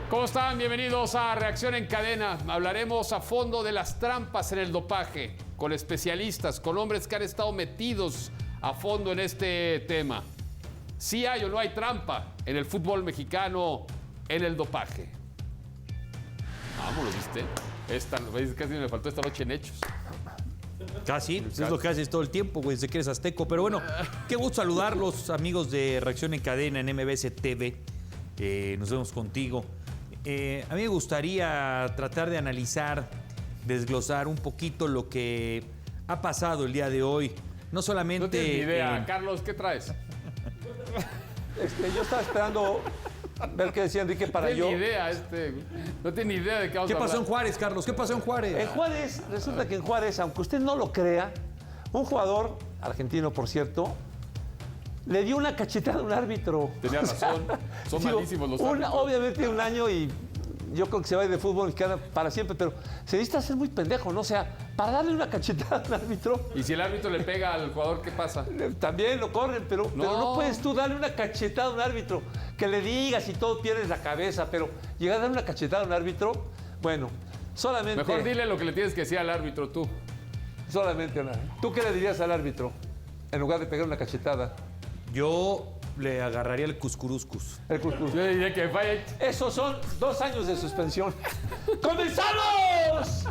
¿Cómo están? Bienvenidos a Reacción en Cadena. Hablaremos a fondo de las trampas en el dopaje, con especialistas, con hombres que han estado metidos a fondo en este tema. ¿Sí hay o no hay trampa en el fútbol mexicano en el dopaje? Vámonos, ¿viste? Casi me faltó esta noche en Hechos. Casi, es lo que haces todo el tiempo, güey, desde que eres azteco. Pero bueno, qué gusto saludarlos, amigos de Reacción en Cadena en MBS TV. Nos vemos contigo. A mí me gustaría tratar de analizar, desglosar un poquito lo que ha pasado el día de hoy. No solamente... No tienes ni idea. Carlos, ¿qué traes? Yo estaba esperando ver qué decía Enrique para yo. No tiene ni idea, no tiene ni idea de qué vamos a hablar. ¿Qué pasó en Juárez, Carlos? ¿Qué pasó en Juárez? En Juárez, resulta que en Juárez, aunque usted no lo crea, un jugador, argentino por cierto, le dio una cachetada a un árbitro. Tenía razón, son malísimos los árbitros. Obviamente un año y yo creo que se va a ir de fútbol mexicano para siempre, pero se necesita ser muy pendejo, ¿no? O sea, para darle una cachetada a un árbitro... ¿Y si el árbitro le pega al jugador, qué pasa? También lo corren, pero no puedes tú darle una cachetada a un árbitro. Que le digas y todo pierdes la cabeza, pero llegar a darle una cachetada a un árbitro, bueno, solamente... Mejor dile lo que le tienes que decir al árbitro tú. Solamente una. ¿Tú qué le dirías al árbitro en lugar de pegar una cachetada? Yo le agarraría el cuscuruscus. El cuscús. Yo diría que vaya. Esos son 2 años de suspensión. ¡Comenzamos!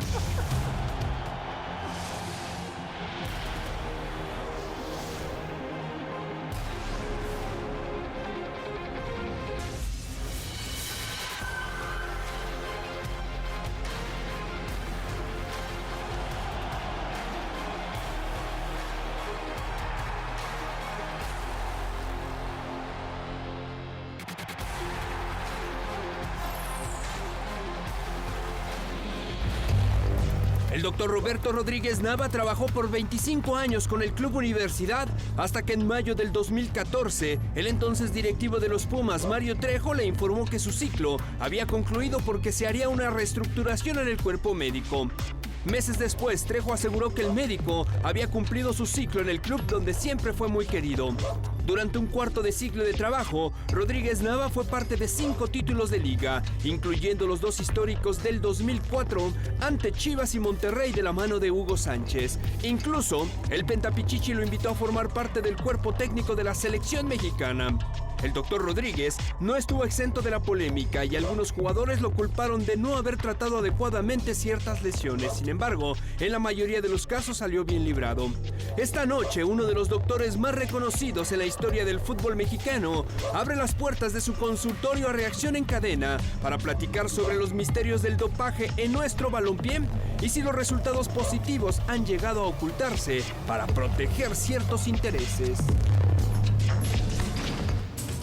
El doctor Roberto Rodríguez Nava trabajó por 25 años con el Club Universidad hasta que en mayo del 2014, el entonces directivo de los Pumas, Mario Trejo, le informó que su ciclo había concluido porque se haría una reestructuración en el cuerpo médico. Meses después, Trejo aseguró que el médico había cumplido su ciclo en el club donde siempre fue muy querido. Durante un cuarto de ciclo de trabajo, Rodríguez Nava fue parte de 5 títulos de liga, incluyendo los 2 históricos del 2004 ante Chivas y Monterrey de la mano de Hugo Sánchez. Incluso, el Pentapichichi lo invitó a formar parte del cuerpo técnico de la selección mexicana. El doctor Rodríguez no estuvo exento de la polémica y algunos jugadores lo culparon de no haber tratado adecuadamente ciertas lesiones. Sin embargo, en la mayoría de los casos salió bien librado. Esta noche, uno de los doctores más reconocidos en la historia del fútbol mexicano abre las puertas de su consultorio a Reacción en Cadena para platicar sobre los misterios del dopaje en nuestro balompié y si los resultados positivos han llegado a ocultarse para proteger ciertos intereses.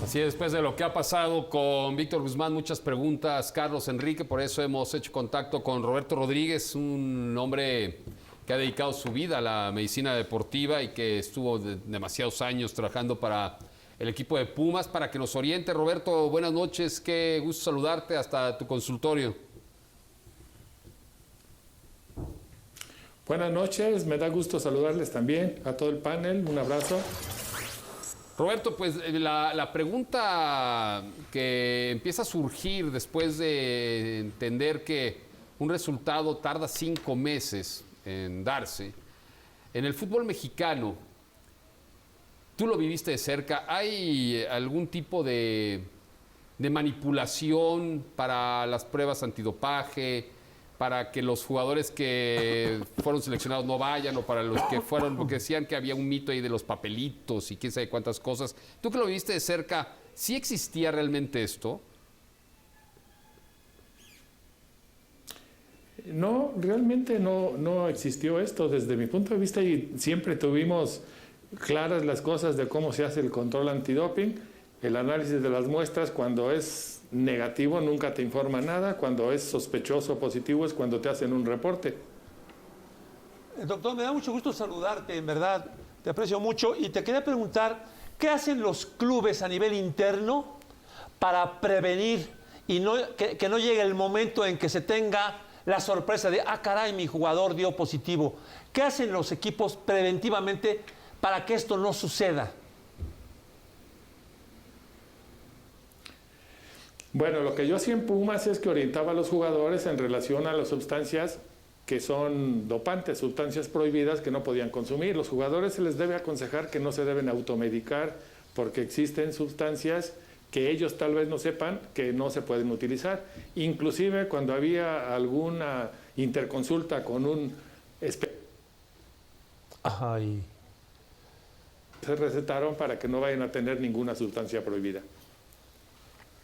Así es, después de lo que ha pasado con Víctor Guzmán, muchas preguntas, Carlos, Enrique, por eso hemos hecho contacto con Roberto Rodríguez, un hombre que ha dedicado su vida a la medicina deportiva y que estuvo demasiados años trabajando para el equipo de Pumas, para que nos oriente. Roberto, buenas noches, qué gusto saludarte hasta tu consultorio. Buenas noches, me da gusto saludarles también a todo el panel, un abrazo. Roberto, pues la pregunta que empieza a surgir después de entender que un resultado tarda 5 meses en darse, en el fútbol mexicano, tú lo viviste de cerca, ¿hay algún tipo de manipulación para las pruebas antidopaje, para que los jugadores que fueron seleccionados no vayan, o para los que fueron, porque decían que había un mito ahí de los papelitos y quién sabe cuántas cosas? Tú que lo viste de cerca, ¿sí existía realmente esto? No, realmente no existió esto desde mi punto de vista y siempre tuvimos claras las cosas de cómo se hace el control antidoping, el análisis de las muestras. Cuando es negativo nunca te informa nada, cuando es sospechoso o positivo es cuando te hacen un reporte. Doctor, me da mucho gusto saludarte, en verdad, te aprecio mucho y te quería preguntar, ¿qué hacen los clubes a nivel interno para prevenir y que no llegue el momento en que se tenga la sorpresa de, caray, mi jugador dio positivo? ¿Qué hacen los equipos preventivamente para que esto no suceda? Bueno, lo que yo hacía en Pumas es que orientaba a los jugadores en relación a las sustancias que son dopantes, sustancias prohibidas que no podían consumir. Los jugadores se les debe aconsejar que no se deben automedicar porque existen sustancias que ellos tal vez no sepan que no se pueden utilizar. Inclusive cuando había alguna interconsulta con un Ay. se recetaron para que no vayan a tener ninguna sustancia prohibida.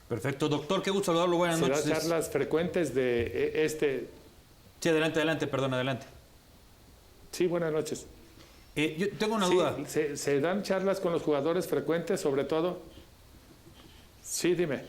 Perfecto, doctor, qué gusto saludarlo, buenas noches. Se dan charlas frecuentes de Sí, adelante, perdón, adelante. Sí, buenas noches. Yo tengo una Sí, duda. se dan charlas con los jugadores frecuentes, sobre todo. Sí, dime.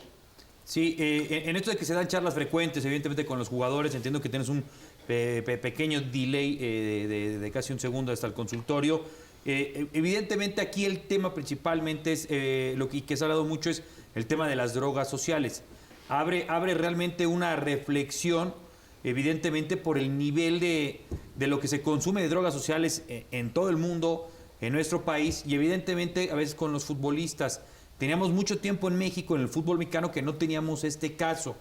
Sí, en esto de que se dan charlas frecuentes, evidentemente con los jugadores, entiendo que tienes un pequeño delay de casi un segundo hasta el consultorio. Evidentemente aquí el tema principalmente es, lo que se ha hablado mucho es el tema de las drogas sociales. Abre realmente una reflexión, evidentemente por el nivel de lo que se consume de drogas sociales en todo el mundo, en nuestro país, y evidentemente a veces con los futbolistas. Teníamos mucho tiempo en México, en el fútbol mexicano, que no teníamos este caso.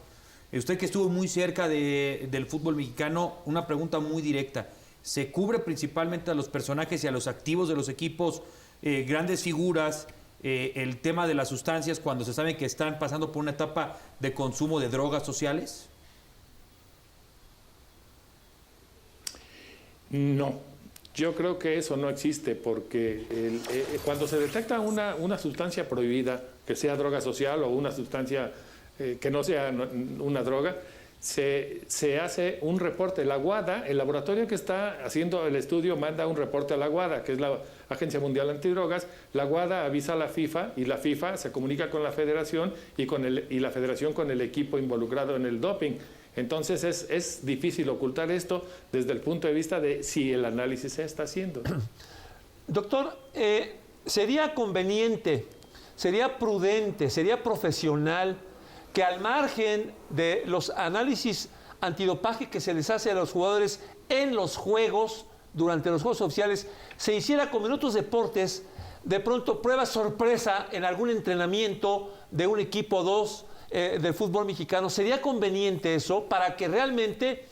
Usted que estuvo muy cerca del fútbol mexicano, una pregunta muy directa. ¿Se cubre principalmente a los personajes y a los activos de los equipos, grandes figuras, el tema de las sustancias cuando se sabe que están pasando por una etapa de consumo de drogas sociales? No, yo creo que eso no existe porque cuando se detecta una sustancia prohibida, que sea droga social o una sustancia que no sea una droga, se hace un reporte. La WADA, el laboratorio que está haciendo el estudio, manda un reporte a la WADA, que es la Agencia Mundial Antidrogas. La WADA avisa a la FIFA y la FIFA se comunica con la federación y la federación con el equipo involucrado en el doping. Entonces es difícil ocultar esto desde el punto de vista de si el análisis se está haciendo. Doctor, ¿sería conveniente, sería prudente, sería profesional que al margen de los análisis antidopaje que se les hace a los jugadores en los juegos, durante los juegos oficiales, se hiciera como en otros deportes, de pronto prueba sorpresa en algún entrenamiento de un equipo 2 del fútbol mexicano? ¿Sería conveniente eso para que realmente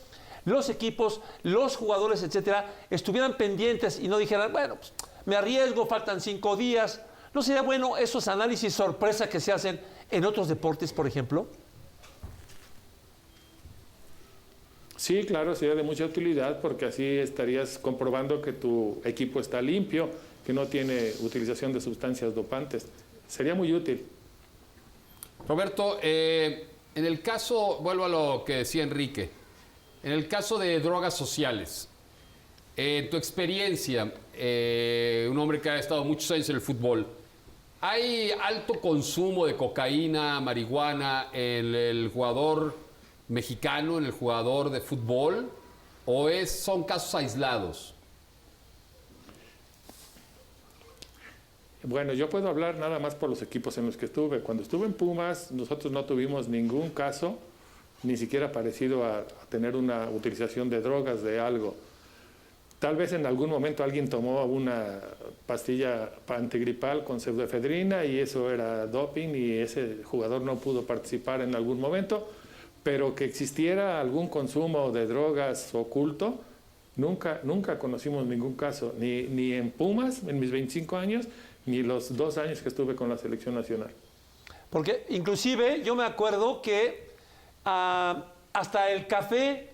los equipos, los jugadores, etcétera, estuvieran pendientes y no dijeran, bueno, pues, me arriesgo, faltan 5 días? ¿No sería bueno esos análisis sorpresa que se hacen en otros deportes, por ejemplo? Sí, claro, sería de mucha utilidad porque así estarías comprobando que tu equipo está limpio, que no tiene utilización de sustancias dopantes. Sería muy útil. Roberto, en el caso, vuelvo a lo que decía Enrique, en el caso de drogas sociales, en tu experiencia, un hombre que ha estado muchos años en el fútbol, ¿hay alto consumo de cocaína, marihuana en el jugador mexicano, en el jugador de fútbol, o son casos aislados? Bueno, yo puedo hablar nada más por los equipos en los que estuve. Cuando estuve en Pumas, nosotros no tuvimos ningún caso, ni siquiera parecido a tener una utilización de drogas, de algo. Tal vez en algún momento alguien tomó una pastilla antigripal con pseudoefedrina y eso era doping y ese jugador no pudo participar en algún momento, pero que existiera algún consumo de drogas oculto, nunca conocimos ningún caso, ni en Pumas, en mis 25 años, ni los 2 años que estuve con la selección nacional. Porque inclusive yo me acuerdo que hasta el café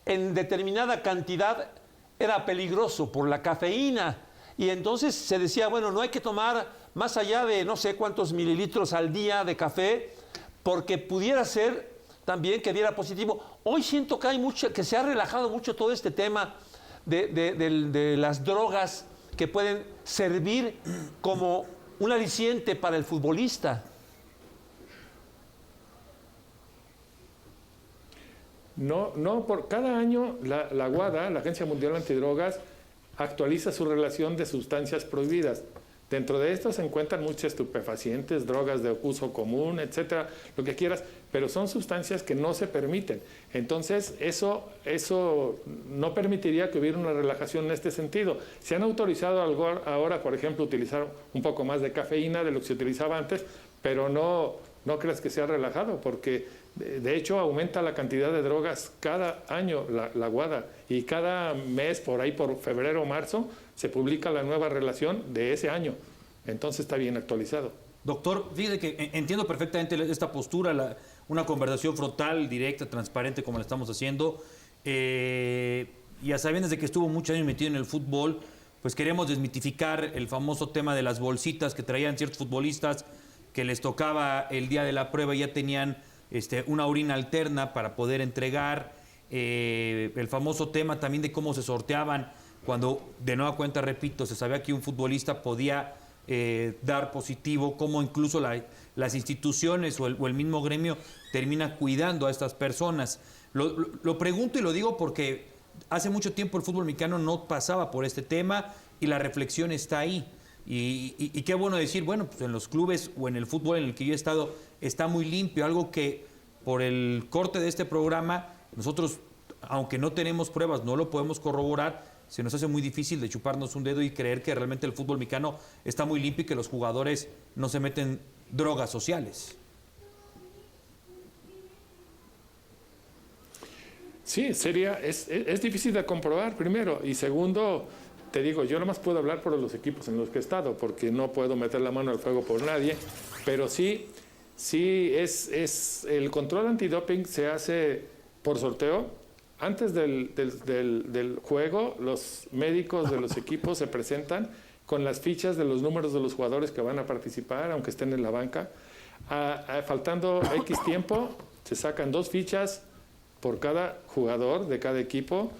en determinada cantidad era peligroso por la cafeína. Y entonces se decía, bueno, no hay que tomar más allá de no sé cuántos mililitros al día de café, porque pudiera ser también que diera positivo. Hoy siento que que se ha relajado mucho todo este tema de las drogas que pueden servir como un aliciente para el futbolista. No, por cada año la WADA, la Agencia Mundial Antidrogas, actualiza su relación de sustancias prohibidas. Dentro de esto se encuentran muchos estupefacientes, drogas de uso común, etcétera, lo que quieras, pero son sustancias que no se permiten. Entonces, eso no permitiría que hubiera una relajación en este sentido. Se han autorizado ahora, por ejemplo, utilizar un poco más de cafeína de lo que se utilizaba antes, pero no no creas que sea relajado, porque de hecho aumenta la cantidad de drogas cada año la WADA, y cada mes, por ahí por febrero o marzo, se publica la nueva relación de ese año. Entonces está bien actualizado. Doctor, fíjese que entiendo perfectamente esta postura, una conversación frontal, directa, transparente, como la estamos haciendo. Y a sabiendas de que estuvo muchos años metido en el fútbol, pues queremos desmitificar el famoso tema de las bolsitas que traían ciertos futbolistas que les tocaba el día de la prueba y ya tenían una orina alterna para poder entregar. El famoso tema también de cómo se sorteaban cuando, de nueva cuenta, repito, se sabía que un futbolista podía dar positivo, cómo incluso las instituciones o el mismo gremio termina cuidando a estas personas. Lo pregunto y lo digo porque hace mucho tiempo el fútbol mexicano no pasaba por este tema y la reflexión está ahí. Y qué bueno decir, bueno, pues en los clubes o en el fútbol en el que yo he estado está muy limpio, algo que por el corte de este programa nosotros, aunque no tenemos pruebas, no lo podemos corroborar. Se nos hace muy difícil de chuparnos un dedo y creer que realmente el fútbol mexicano está muy limpio y que los jugadores no se meten drogas sociales. Sí, es difícil de comprobar, primero. Y segundo, te digo, yo nomás puedo hablar por los equipos en los que he estado, porque no puedo meter la mano al fuego por nadie. Pero sí es el control antidoping se hace por sorteo. Antes del juego, los médicos de los equipos se presentan con las fichas de los números de los jugadores que van a participar, aunque estén en la banca. Faltando X tiempo, se sacan 2 fichas por cada jugador de cada equipo.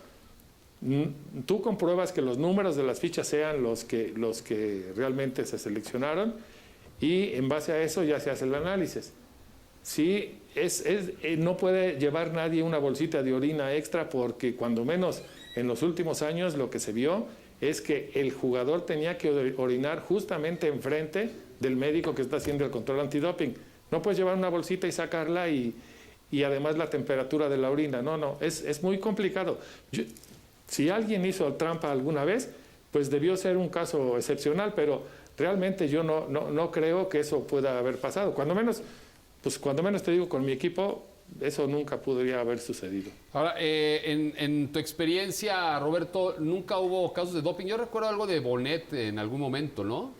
Tú compruebas que los números de las fichas sean los que realmente se seleccionaron, y en base a eso ya se hace el análisis. Sí, no puede llevar nadie una bolsita de orina extra, porque cuando menos en los últimos años lo que se vio es que el jugador tenía que orinar justamente enfrente del médico que está haciendo el control antidoping. No puedes llevar una bolsita y sacarla y además la temperatura de la orina. No, es muy complicado. Si alguien hizo trampa alguna vez, pues debió ser un caso excepcional, pero realmente yo no creo que eso pueda haber pasado. Cuando menos te digo, con mi equipo, eso nunca podría haber sucedido. Ahora, en tu experiencia, Roberto, ¿nunca hubo casos de doping? Yo recuerdo algo de Bonet en algún momento, ¿no?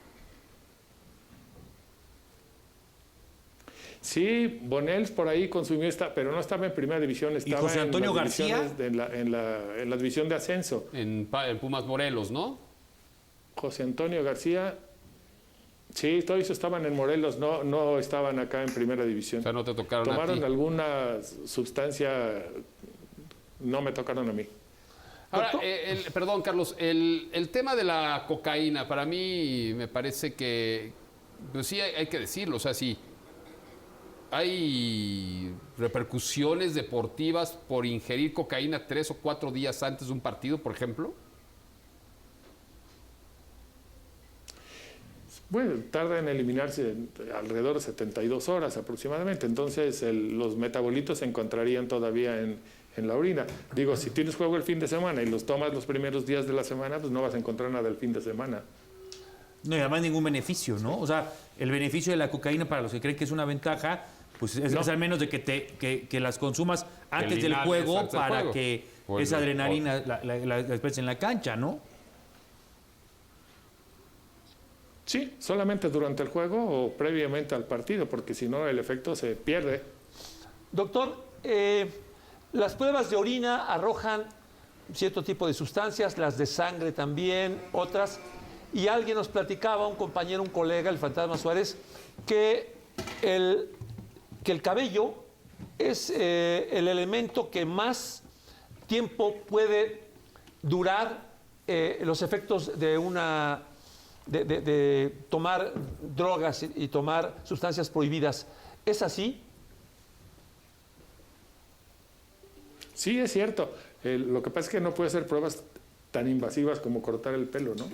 Sí, Bonels por ahí consumió pero no estaba en primera división, estaba ¿Y José Antonio García? En la división de ascenso. En Pumas Morelos, ¿no? José Antonio García, sí, todos estaban en Morelos, no estaban acá en primera división. O sea, no te tocaron a ti. Tomaron alguna sustancia, no me tocaron a mí. Ahora, perdón, Carlos, el tema de la cocaína, para mí me parece que, pues sí, hay que decirlo, o sea, sí, hay repercusiones deportivas por ingerir cocaína 3 o 4 días antes de un partido, por ejemplo. Bueno, tarda en eliminarse alrededor de 72 horas aproximadamente, entonces los metabolitos se encontrarían todavía en la orina. Digo, si tienes juego el fin de semana y los tomas los primeros días de la semana, pues no vas a encontrar nada el fin de semana. No, y además ningún beneficio, ¿no? O sea, el beneficio de la cocaína, para los que creen que es una ventaja, pues es al menos de que las consumas antes del juego para que esa adrenalina la expresen en la cancha, ¿no? Sí, solamente durante el juego o previamente al partido, porque si no el efecto se pierde. Doctor, las pruebas de orina arrojan cierto tipo de sustancias, las de sangre también, otras. Y alguien nos platicaba, un compañero, un colega, el Fantasma Suárez, que el cabello es el elemento que más tiempo puede durar los efectos de de tomar drogas y tomar sustancias prohibidas. ¿Es así? Sí, es cierto. Lo que pasa es que no puede ser pruebas tan invasivas como cortar el pelo, ¿no?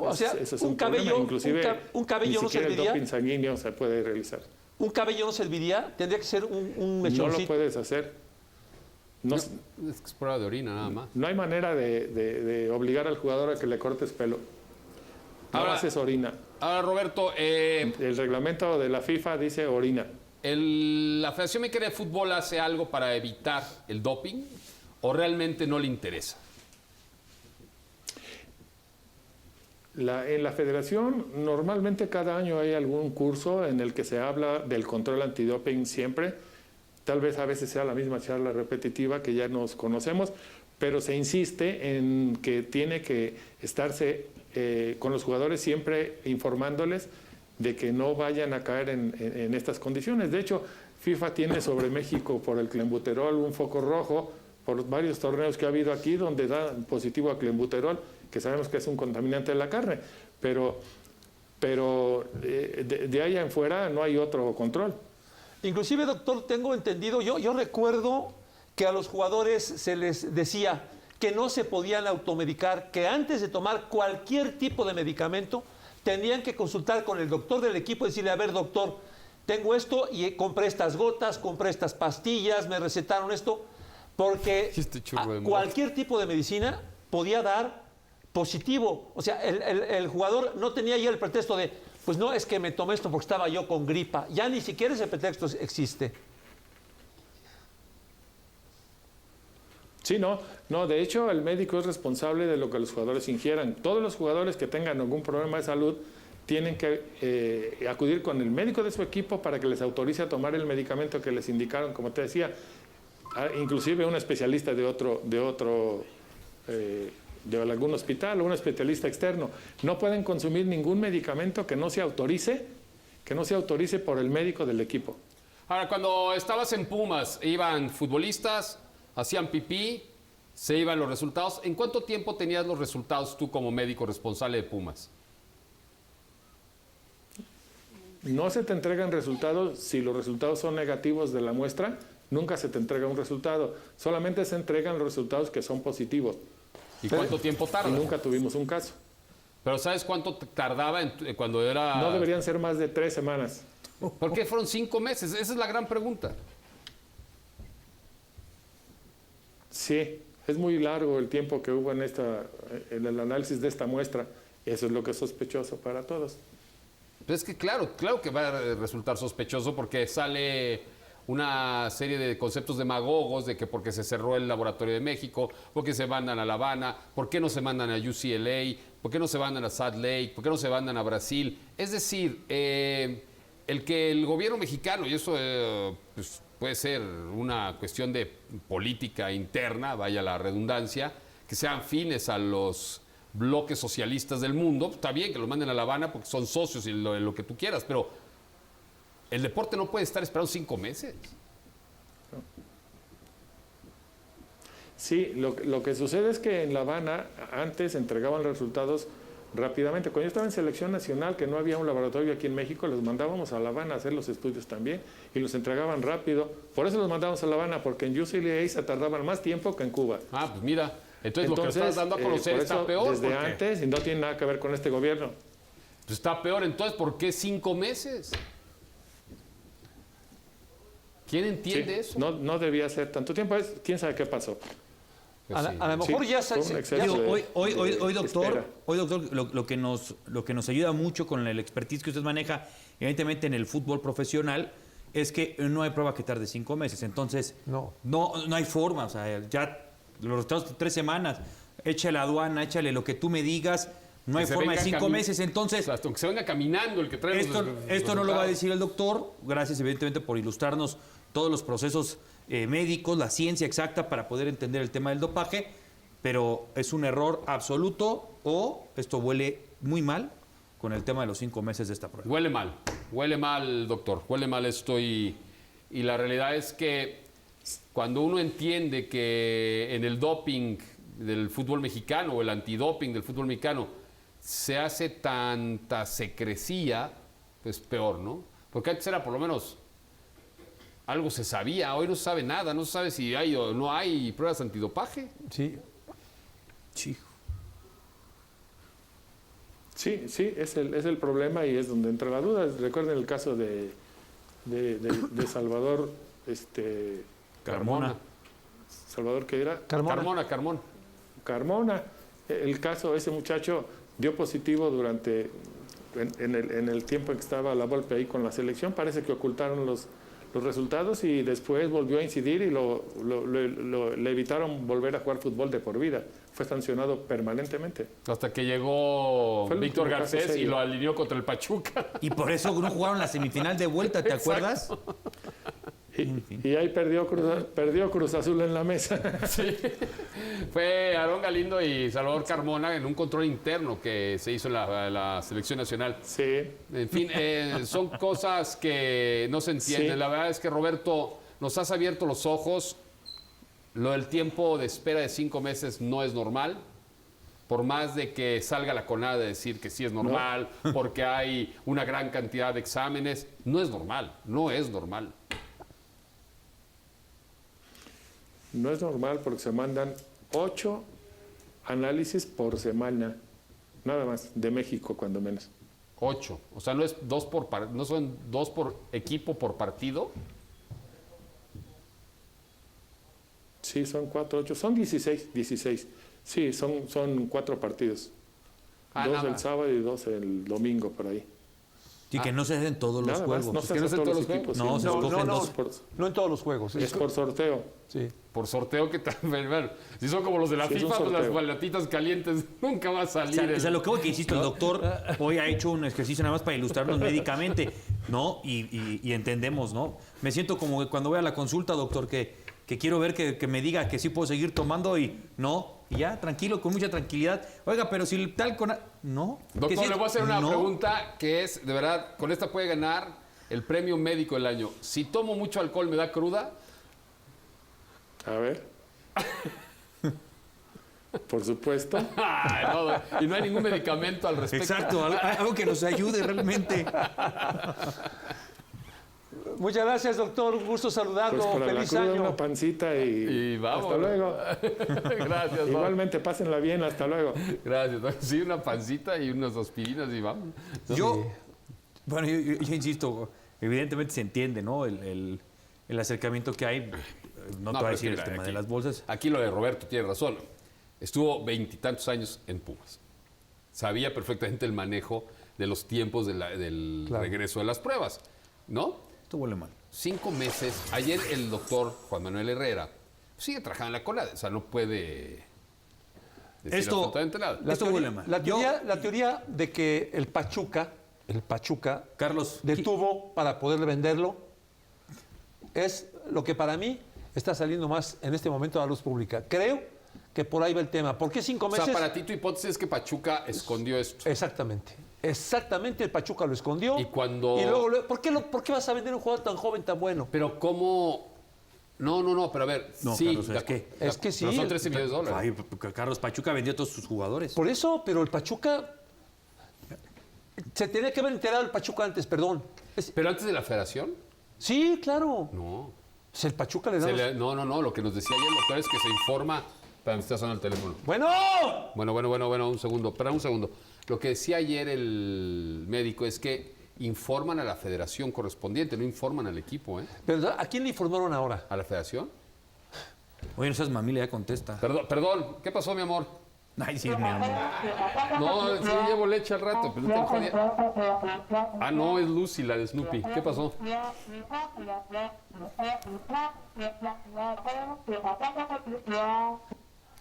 O sea, Ese es un cabello, inclusive, un cabello ni no siquiera serviría. el doping sanguíneo se puede realizar. ¿Un cabello no serviría? Tendría que ser un mechoncito. No lo puedes hacer. No, Es prueba de orina nada más. no hay manera de obligar al jugador a que le cortes pelo. Nada más es orina. Ahora, Roberto, El reglamento de la FIFA dice orina. ¿la Federación Mexicana de Fútbol hace algo para evitar el doping o realmente no le interesa? En la federación normalmente cada año hay algún curso en el que se habla del control antidoping siempre. Tal vez a veces sea la misma charla repetitiva que ya nos conocemos, pero se insiste en que tiene que estarse con los jugadores siempre informándoles de que no vayan a caer en estas condiciones. De hecho, FIFA tiene sobre México por el clenbuterol un foco rojo por varios torneos que ha habido aquí donde da positivo a clenbuterol, que sabemos que es un contaminante de la carne, pero de ahí en fuera no hay otro control. Inclusive, doctor, tengo entendido, yo recuerdo que a los jugadores se les decía que no se podían automedicar, que antes de tomar cualquier tipo de medicamento tenían que consultar con el doctor del equipo y decirle, a ver, doctor, tengo esto y compré estas gotas, compré estas pastillas, me recetaron esto, porque cualquier tipo de medicina podía dar positivo. O sea, el jugador no tenía ya el pretexto de, pues no, es que me tomé esto porque estaba yo con gripa. Ya ni siquiera ese pretexto existe. Sí, no, de hecho el médico es responsable de lo que los jugadores ingieran. Todos los jugadores que tengan algún problema de salud tienen que acudir con el médico de su equipo para que les autorice a tomar el medicamento que les indicaron, como te decía, inclusive un especialista de algún hospital o un especialista externo. No pueden consumir ningún medicamento que no se autorice por el médico del equipo. Ahora, cuando estabas en Pumas, iban futbolistas, hacían pipí, se iban los resultados. ¿En cuánto tiempo tenías los resultados tú como médico responsable de Pumas? No se te entregan resultados si los resultados son negativos de la muestra. Nunca se te entrega un resultado. Solamente se entregan los resultados que son positivos. ¿Y cuánto tiempo tarda? Y nunca tuvimos un caso. Pero ¿sabes cuánto tardaba cuando era...? No deberían ser más de 3 semanas. ¿Por qué fueron 5 meses? Esa es la gran pregunta. Sí, es muy largo el tiempo que hubo en el análisis de esta muestra. Eso es lo que es sospechoso para todos. Pero es que claro que va a resultar sospechoso porque sale una serie de conceptos demagogos de que porque se cerró el laboratorio de México, porque se mandan a La Habana, por qué no se mandan a UCLA, por qué no se mandan a Salt Lake, por qué no se mandan a Brasil. Es decir, el que el gobierno mexicano, y eso pues, puede ser una cuestión de política interna, vaya la redundancia, que sean fines a los bloques socialistas del mundo, está bien que los manden a La Habana porque son socios y lo que tú quieras, pero el deporte no puede estar esperando 5 meses. Sí, lo que sucede es que en La Habana antes entregaban los resultados rápidamente. Cuando yo estaba en selección nacional, que no había un laboratorio aquí en México, los mandábamos a La Habana a hacer los estudios también y los entregaban rápido. Por eso los mandábamos a La Habana, porque en UCLA se tardaban más tiempo que en Cuba. Ah, pues mira, entonces lo que estás dando a conocer por está eso, peor. Desde antes, y no tiene nada que ver con este gobierno. Pues está peor, entonces, ¿por qué 5 meses? ¿Quién entiende eso? No debía ser tanto tiempo. ¿Quién sabe qué pasó? Pues A lo mejor ya se... Hoy, doctor, lo que nos ayuda mucho con el expertise que usted maneja, evidentemente en el fútbol profesional, es que no hay prueba que tarde 5 meses. Entonces, no hay forma. O sea, ya los resultados de 3 semanas, échale a aduana, échale lo que tú me digas. No hay forma de 5 meses, entonces... Hasta que se venga caminando el que trae Esto no lo va a decir el doctor. Gracias, evidentemente, por ilustrarnos todos los procesos médicos, la ciencia exacta para poder entender el tema del dopaje, pero es un error absoluto o esto huele muy mal con el tema de los 5 meses de esta prueba. Huele mal, doctor, huele mal esto y la realidad es que cuando uno entiende que en el doping del fútbol mexicano o el antidoping del fútbol mexicano se hace tanta secrecía, pues peor, ¿no? Porque antes era por lo menos algo se sabía, hoy no se sabe nada, no se sabe si hay o no hay pruebas antidopaje. Sí. Sí, es el problema y es donde entra la duda. Recuerden el caso de Salvador Carmona. ¿Salvador qué era? Carmona. Carmona. El caso, ese muchacho dio positivo durante en el tiempo en que estaba la Volpe ahí con la selección, parece que ocultaron los resultados y después volvió a incidir y le evitaron volver a jugar fútbol de por vida. Fue sancionado permanentemente. Hasta que llegó Fue el Víctor último caso Garcés y serio. lo alineó contra el Pachuca. Y por eso no jugaron la semifinal de vuelta, ¿te acuerdas? Y ahí perdió Cruz Azul en la mesa. Sí. Fue Aarón Galindo y Salvador Carmona en un control interno que se hizo en la selección nacional. Sí. En fin, son cosas que no se entienden. Sí. La verdad es que, Roberto, nos has abierto los ojos. Lo del tiempo de espera de 5 meses no es normal. Por más de que salga la CONADE a decir que sí es normal, porque hay una gran cantidad de exámenes, no es normal, no es normal. No es normal porque se mandan 8 análisis por semana. Nada más, de México cuando menos. 8. O sea, no es no son 2 por equipo por partido. Sí, son 4, 8, son 16. Sí, son 4 partidos. 2 el sábado y 2 el domingo por ahí. Y que no se den todos los Nada más, juegos. no se que no hacen hacen todos los todos los equipos. No, sí. se escogen dos. No en todos los juegos. Es por sorteo. Sí. Por sorteo que también, bueno, si son como los de la Sí, es un FIFA, pues las sorteo. balatitas calientes nunca va a salir. O sea, lo que voy que insisto, el doctor hoy ha hecho un ejercicio nada más para ilustrarnos médicamente, ¿no? Y entendemos, ¿no? Me siento como que cuando voy a la consulta, doctor, que quiero ver que me diga que sí puedo seguir tomando y no, y ya, tranquilo, con mucha tranquilidad. Oiga, pero si tal con... No. Doctor, que sí- le voy a hacer una no. pregunta que es, de verdad, con esta puede ganar el premio médico del año. Si tomo mucho alcohol, ¿me da cruda? A ver. Por supuesto. Ay, no, y no hay ningún medicamento al respecto. Exacto, algo que nos ayude realmente. Muchas gracias, doctor. Un gusto saludarlo. Pues para la Feliz cruda año. una pancita y vamos. hasta luego. Gracias, Bob. Igualmente, pásenla bien, hasta luego. Gracias. Doc. Sí, una pancita y unas aspirinas y vamos. Yo insisto, evidentemente se entiende, ¿no? El acercamiento que hay. No te voy pero a es decir que el tema aquí- de las bolsas. Aquí lo de Roberto tiene razón. Estuvo 20 y tantos años en Pumas. Sabía perfectamente el manejo de los tiempos del Claro. regreso de las pruebas, ¿no? Esto huele mal. 5 meses. Ayer el doctor Juan Manuel Herrera sigue trabajando en la CONADE. O sea, no puede decir Esto- absolutamente nada. Esto huele mal. La teoría de que el Pachuca Carlos, detuvo para poder venderlo es lo que para mí está saliendo más en este momento a la luz pública. Creo que por ahí va el tema. ¿Por qué 5 O meses? sea, para ti tu hipótesis es que Pachuca escondió esto. Exactamente. Exactamente, el Pachuca lo escondió. Y cuando- Y luego, ¿por qué vas a vender un jugador tan joven, tan bueno? Pero ¿cómo? No, pero a ver. No, sí, Carlos, es que- Es que sí. Pero son 13 millones de dólares. ay, Carlos Pachuca vendió a todos sus jugadores. Por eso, pero el Pachuca... Se tenía que haber enterado el Pachuca antes, perdón. Pero antes de la federación, Sí, claro. no. Si el Pachuca le da... No, lo que nos decía ayer el doctor es que se informa. Espera, me está sonando el teléfono. ¡Bueno! Bueno, un segundo. Espera un segundo. Lo que decía ayer el médico es que informan a la federación correspondiente, no informan al equipo, ¿eh? Pero, ¿a quién le informaron ahora? ¿A la federación? Oye, no seas mamila, ya contesta. Perdón, ¿qué pasó, mi amor? Ay, sí, mi amor. No, sí llevo leche al rato, pero no tengo jodida. Ah, no, es Lucy, la de Snoopy. ¿Qué pasó?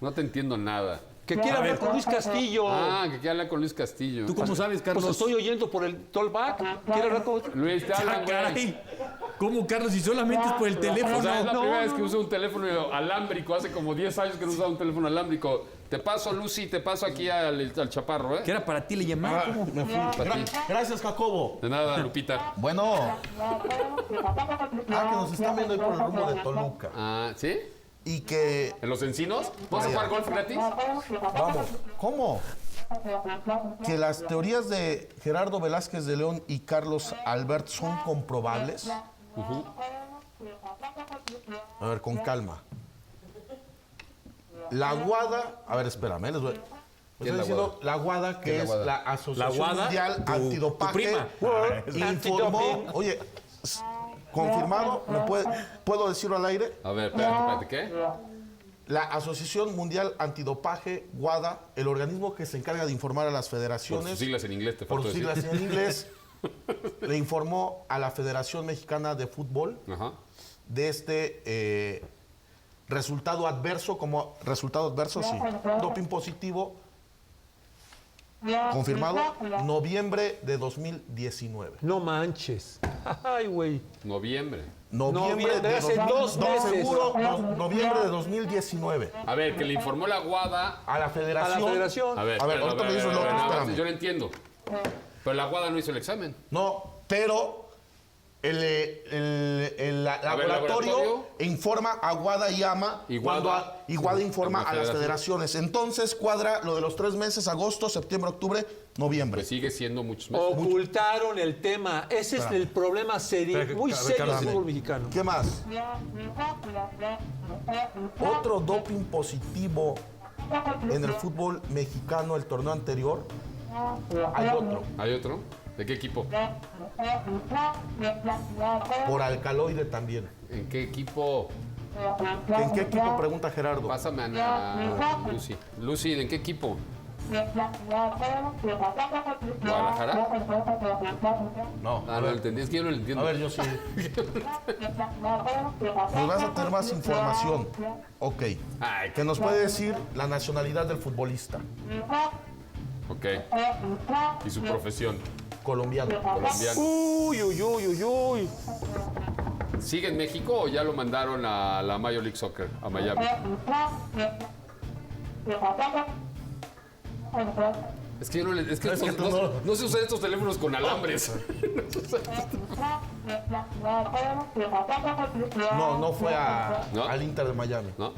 No te entiendo nada. Que quiere hablar con Luis Castillo. Ah, que quiere hablar con Luis Castillo. ¿Tú cómo sabes, Carlos? Pues estoy oyendo por el tollback. Quiere hablar con... Luis, te hablan, Ah, güey. caray. ¿Cómo, Carlos? Si solamente es por el teléfono. O sea, es la No, primera vez no. que uso un teléfono alámbrico. Hace como 10 años que no usaba un teléfono alámbrico. Te paso, Lucy, te paso aquí al chaparro, ¿eh? Que era para ti, le llamaba. ¿Cómo? Me fui. Para ti. Gracias, Jacobo. De nada, Lupita. Bueno. Que nos están viendo ahí por el rumbo de Toluca. Ah, ¿sí? Y que... ¿En los encinos? ¿Vamos a jugar golf gratis? Vamos. ¿Cómo? Que las teorías de Gerardo Velázquez de León y Carlos Albert son comprobables. A ver, con calma. La Guada... A ver, espérame, les voy... ¿Quién Estoy es la diciendo la Guada, que ¿Quién es es la Guada? la Asociación La Guada, Mundial tu Antidopaje, prima. informó... Oye, confirmado, ¿puedo decirlo al aire? A ver, espérate, ¿qué? La Asociación Mundial Antidopaje, WADA, el organismo que se encarga de informar a las Por federaciones. sus siglas en inglés, te Por faltó sus decir. siglas en inglés, le informó a la Federación Mexicana de Fútbol Ajá. de este resultado adverso, sí, doping positivo, confirmado, noviembre de 2019. No manches. Ay, güey. Noviembre. Noviembre de hace 2 no, meses. seguro, noviembre de 2019. A ver, que le informó la Guada. A la A Federación. la federación. A ver, ahorita me dices López, espérame. yo lo entiendo. Pero la Guada no hizo el examen. No, pero el laboratorio informa a WADA y AMA Y cuando WADA WADA informa a a las la federaciones. Entonces cuadra lo de los 3 meses, agosto, septiembre, octubre, noviembre. Pues sigue siendo muchos meses. Ocultaron el tema. Ese es el problema serio, muy serio del fútbol mexicano. ¿Qué más? Otro doping positivo en el fútbol mexicano, el torneo anterior. Hay otro, ¿Hay otro? ¿De qué equipo? por alcaloide también. ¿En qué equipo? ¿En qué equipo? Pregunta Gerardo. Pásame a Lucy. Lucy, ¿en qué equipo? ¿Guadalajara? No, Ah, no lo entendí. Es que yo no lo entiendo. a ver, yo sí. Nos vas a tener más información. Ok. Ay, ¿Qué nos puede decir la nacionalidad del futbolista? ok. ¿Y su profesión? Colombiano. Colombiano. Uy, uy, uy, uy, uy. ¿Sigue en México o ya lo mandaron a la Major League Soccer, a Miami? Es que yo no le. Es que, Es que tú no se usan estos teléfonos con alambres. No fue ¿No? al Inter de Miami. ¿No?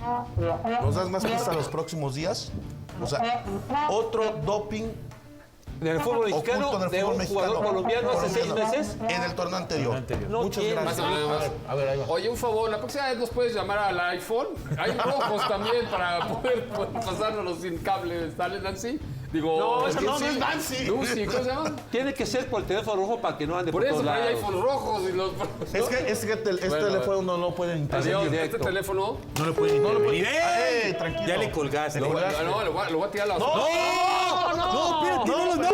¿Nos das más pistas los próximos días? O sea, otro doping En el fútbol mexicano, oculto en el de fútbol un mexicano. jugador colombiano hace 6 Colombiano. meses. En el torneo anterior. No Muchas tiene. gracias. Pásame nada más. A ver, ahí va. Oye, un favor, la próxima vez nos puedes llamar al iPhone. Hay rojos también para poder pasárnoslos sin cable. ¿Sale, Nancy? Digo, No, esa no Lucy. es Nancy. Lucy, ¿cómo se llama? Tiene que ser por el teléfono rojo para que no ande Por por eso, todos pero hay lados. iPhone rojos y los. Es que este Bueno, teléfono no lo pueden Adiós, intervenir. este teléfono. No le pueden intervenir. Tranquilo. Ya le colgaste. Lo voy a tirar a la basura. No, espérate, no.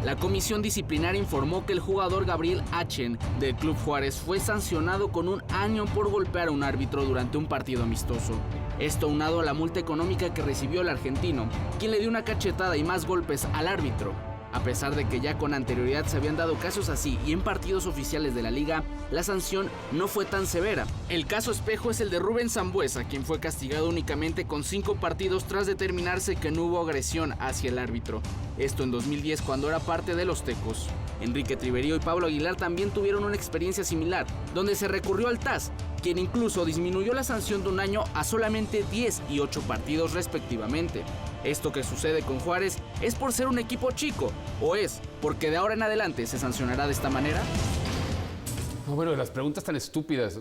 La comisión disciplinaria informó que el jugador Gabriel Achen del Club Juárez fue sancionado con 1 año por golpear a un árbitro durante un partido amistoso. Esto unado a la multa económica que recibió el argentino, quien le dio una cachetada y más golpes al árbitro. A pesar de que ya con anterioridad se habían dado casos así y en partidos oficiales de la liga, la sanción no fue tan severa. El caso espejo es el de Rubén Sambueza, quien fue castigado únicamente con 5 partidos tras determinarse que no hubo agresión hacia el árbitro. Esto en 2010 cuando era parte de los Tecos. Enrique Triverio y Pablo Aguilar también tuvieron una experiencia similar, donde se recurrió al TAS, quien incluso disminuyó la sanción de 1 año a solamente 10 y 8 partidos respectivamente. Esto que sucede con Juárez es por ser un equipo chico, o es porque de ahora en adelante se sancionará de esta manera. No, bueno, las preguntas tan estúpidas.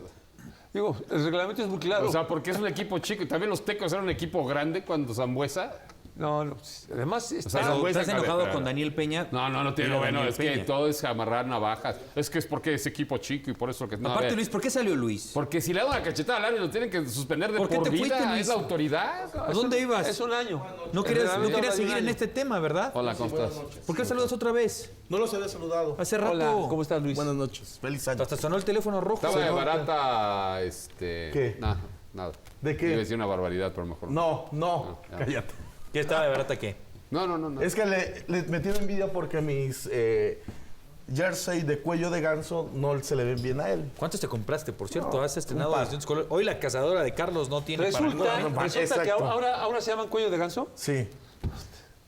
Digo, el reglamento es muy claro. O sea, porque es un equipo chico y también los Tecos eran un equipo grande cuando Zambuesa. No, además está... sea, no, ¿Estás a ver, enojado pero- con Daniel Peña? No tiene. Mira, Bueno, Daniel es que Peña. todo es amarrar navajas. Es que es porque es equipo chico y por eso que. No, a Aparte, ver, Luis, ¿por qué salió Luis? porque si le da una cachetada al árbitro, lo tienen que suspender de ¿Por qué por te vida. fuiste, Luis? Es la autoridad. ¿A dónde ibas? Es 1 año. No El querías reglamento habla de seguir un en año. este tema, ¿verdad? Hola, ¿cómo estás? ¿Por qué saludas otra vez? No los había saludado. Hace rato. Hola, ¿cómo estás, Luis? Buenas noches. Feliz año. Hasta sonó el teléfono rojo. Estaba de señor. barata, ¿Qué? Nada. ¿De qué? Iba a decir una barbaridad, pero mejor. No. ya. Cállate. ¿Qué estaba de barata qué? No. Es que me tiene envidia porque mis jersey de cuello de ganso no se le ven bien a él. ¿Cuántos te compraste, por cierto? Has estrenado par. distintos colores. Hoy la cazadora de Carlos no tiene Resulta, para... resulta que Exacto. ahora se llaman cuello de ganso. Sí.